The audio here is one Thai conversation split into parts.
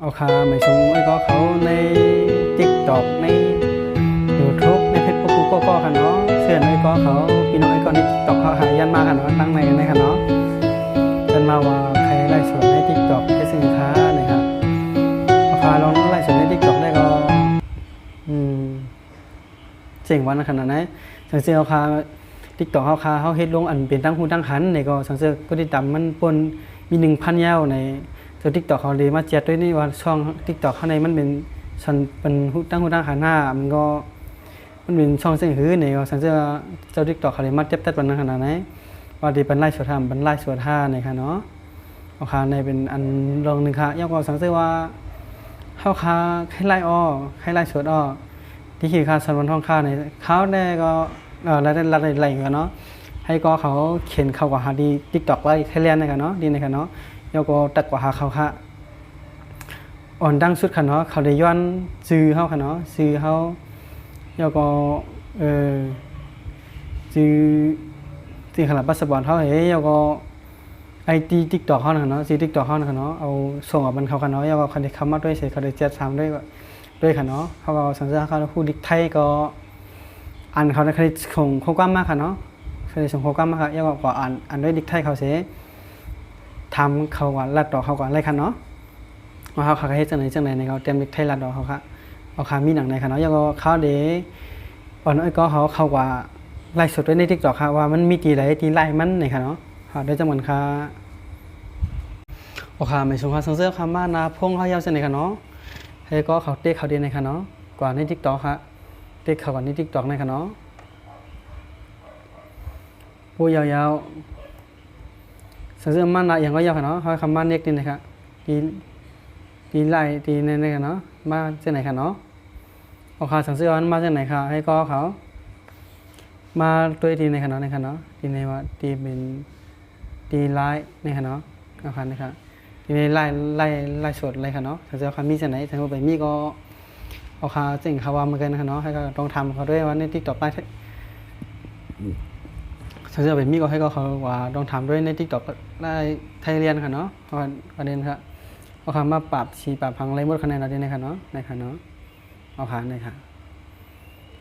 เอาคาไม่ชงไอ้ก็เขาใน TikTok ใน YouTube ใน Facebook ก็ค่ะเนาะเสื่อนไอ้ก็เขาพี่น้องไอ้ก็ใน TikTok เขาหายันมาค่ะเนาะตั้งในกันในค่ะเนาะจนมาว่าใครไล่สดใน TikTok ให้สินค้านะครับเอาคาลองไล่สดใน TikTok ได้ก็อืมเจ๋งวันขนาดไหนสังเกตเอาคา TikTok เขาเฮ็ดลงอันเป็นตั้งหูตั้งขันในก็สังเกตก็ติดตามมันปนมี 1,000 ยาวในตัว TikTok เขาเลยมาเจ็ดด้วยนี่ว่าช่อง TikTok ข้างในมันเป็นชันเป็นตั้งหูตั้งขันหน้ามันก็มันเป็นช่องเสียงหื้อในก็สังเกตเจ้า TikTok เขาเลยมาเจ็บตัดวันขนาดไหนว่าดีเป็นไล่สวดทำเป็นไล่สวดท่าในค่ะเนาะเอาคาในเป็นอันรองหนึ่งค่ะยาวก็สังเกตว่าเขาคาให้ไล่อ้อให้ไล่สวดอ้อที่ขีดค่าสันวันท่องค่าในเขาได้ก็แล้วได้อะไรกันเนาะให้ก็เขาเขียนเข้ากับหาดี TikTok ไว้ไทยแลนด์ในกันเนาะดีในกันเนาะแล้วก็ตัดกว่าหาเขาค่ะอ่อนดังสุดค่ะเนาะเขาได้ย้อนซื้อเขาค่ะเนาะซื้อเขาแล้วก็ซื้อขนาดพาสปอร์ตเขาเฮ้ยแล้วก็ไอที TikTok เขาเนาะซื้อ TikTok เขาเนาะเอาส่งออกมันเขาค่ะเนาะแล้วก็เขาได้เข้ามาด้วยเสร็จเขาได้แจ้งทำด้วยค่ะเนาะเขาก็สัญญาเขาพูดดิกไทยก็อ่านเขาได้เคยส่งข้อความมากค่ะเนาะเคยส่งข้อความมากค่ะแล้วก็อ่านด้วยดิกไทยเขาเสียทำเขาก่อนลัดดอกเขาก่อนอะไรค่ะเนาะว่าเขาเฮ็ดจังไหนในเขาเตรียมดิกไทยลัดดอกเขาค่ะเอาคามีหนังในค่ะเนาะแล้วก็เขาเดอ่อนอ้อยก็เขากว่าไล่สดไว้ใน TikTok ค่ะว่ามันมีตีไหลตีไล่มันในค่ะเนาะค่ะได้จังหวัดค่ะโอเคไม่สงค่ะสังเกตคำว่านาพงเขายาวเส้นในค่ะเนาะให้ก็เขาเตะเขาเดียนในค่ะเนาะกว่าใน TikTok ค่ะเตะเขาก่อนใน TikTok ในค่ะเนาะผู้ยาวๆสังเกตมันนะอย่างก็ยาวค่ะเนาะเขาคำว่าเน็กนี่นะครับตีไล่ตีในค่ะเนาะมาเส้นไหนค่ะเนาะโอเคสังเกตว่ามาเส้นไหนค่ะให้ก็เขามาตัวตีในค่ะเนาะในค่ะเนาะตีในว่าตีเป็นตีไล่ในค่ะเนาะเอาค่ะนะครับทีนี้ไล่สดเลยค่ะเนาะถ้าจะคำมีเส้นไหนถ้าไปมีก็เอาค่ะเจ๋งเขาว่าเหมือนกันนะคะเนาะให้ก็ต้องทำเขาด้วยว่าใน TikTok ไล่ถ้าจะไปมีก็ให้ก็เขาว่าต้องทำด้วยใน TikTok ได้ไทยเรียนค่ะเนาะประเด็นครับเอาค่ะมาปรับชี้ปรับพังไรหมดคะแนนเราได้ในค่ะเนาะในค่ะเนาะเอาค่ะในค่ะ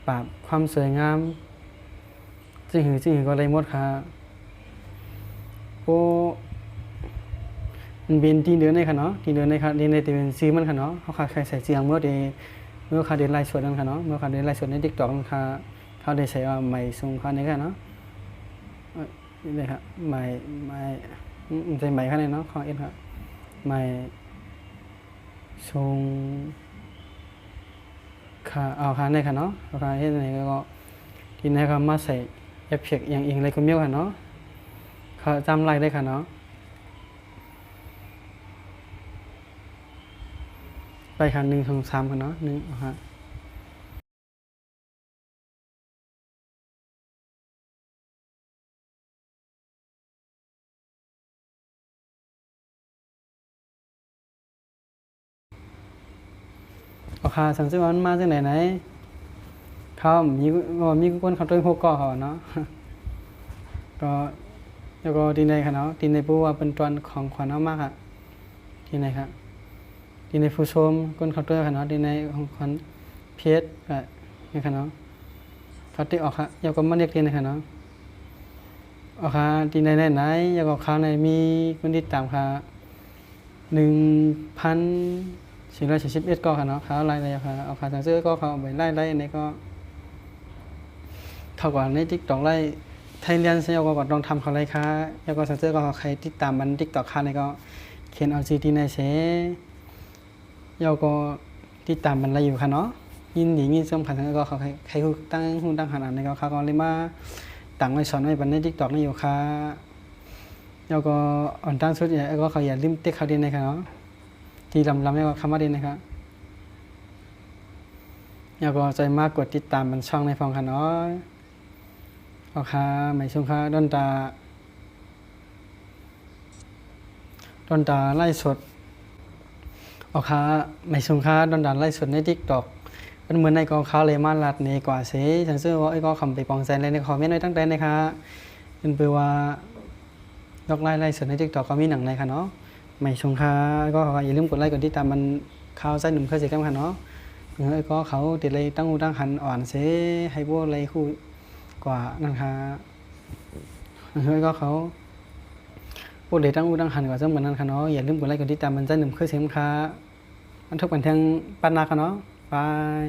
ปรับความสวยงามจริงหือก็ไรหมดค่ะโอ้มันเป็นทีเดินในค่ะเนาะทีเดินในค่ะเดินในแต่เป็นซีมันค่ะเนาะเขาใครใส่เสียงเมื่อเขาเดินไล่สดนั่นค่ะเนาะเมื่อเขาเดินไล่สดใน TikTok นั่นค่ะเขาได้ใส่ว่าใหม่ทรงเขาในค่ะเนาะนี่เลยครับใหม่ใส่ใหม่ค่ะในเนาะของเอ็นครับใหม่ทรงค่ะเอาค่ะในค่ะเนาะเอาค่ะเฮ็ดในก็ทีนี้เขามาใส่เอฟเฟกต์อย่างเองอะไรก็เมี้ยวค่ะเนาะเขาจำไล่ได้ค่ะเนาะไปค่ะ1 2 3ค่ะเนาะ1เอาค่ะเอาค่ะสังเกตว่ามันมาจากไหนเขามีคนเขาตัว6ก่อเขาเนาะก็แล้วก็ทีในค่ะเนาะทีในผู้ว่าเป็นตัวของขวัญเอามากค่ะทีในครับทีในผู้ชมคนเขาตัวค่ะเนาะทีในของขวัญเพชรค่ะนี่ค่ะเนาะเขาติออกค่ะแล้วก็มาเรียกทีในค่ะเนาะออกค่ะทีในไหนแล้วก็เขาในมีคนติดตามค่ะ1,441ก็ค่ะเนาะเขาไล่เลยค่ะเอาค่ะสังเกตก็เขาไปไล่ในก็เท่ากับใน TikTok ไล่ไทยเรียนเสียก็ต้องทำเขาเลยค่ะแล้วก็สังเกตก็ใครติดตามมัน TikTok ค่ะในก็เขียนเอาซีทีในเสแล้วก็ติดตามมันอะไรอยู่ค่ะเนาะยินดียินสำคัญก็เขาใครตั้งหุ้นตั้งขนาดในก็เขาก็เลยมาตั้งไว้สอนไว้บนใน TikTok นี่อยู่ค่ะแล้วก็อ่อนตั้งสุดเนี่ยก็เขาอย่าลืมเต็กเขาดีในค่ะเนาะที่ลำแล้วก็คำว่าดีนะครับแล้วก็ใจมากกดติดตามมันช่องในฟองค่ะเนาะเอาค่ะไม่ชุ่มค่ะดนตาไล่สดเอาค่ะไม่ชุ่มค่ะดนตาไล่สดใน TikTok เป็นเหมือนในกองเขาเลยมาลัดในกว่าเสียฉันเชื่อว่าไอ้ก็คำไปปองแซนเลยในคอมเมนต์ไว้ตั้งแต่นะคะเป็นเปว่าดอกไล่สดใน TikTok ก็มีหนังในค่ะเนาะ ไม่ชงค่ะก็อย่าลืมกดไลค์กดติดตามมันข่าวใส่หนุ่มเคยเสียกันค่ะเนาะเฮ้ยก็เขาติดเลยตั้งหูตั้งหันอ่อนเสให้พวกอะไรคู่กว่านั่นค่ะเฮ้ยก็เขาพวกเด็กตั้งหูตั้งหันกว่าเสมอนนั่นค่ะเนาะอย่าลืมกดไลค์กดติดตามมันใส่หนุ่มเคยเสียกันค่ะมันทุกวันเที่ยงปันนาค่ะเนาะบาย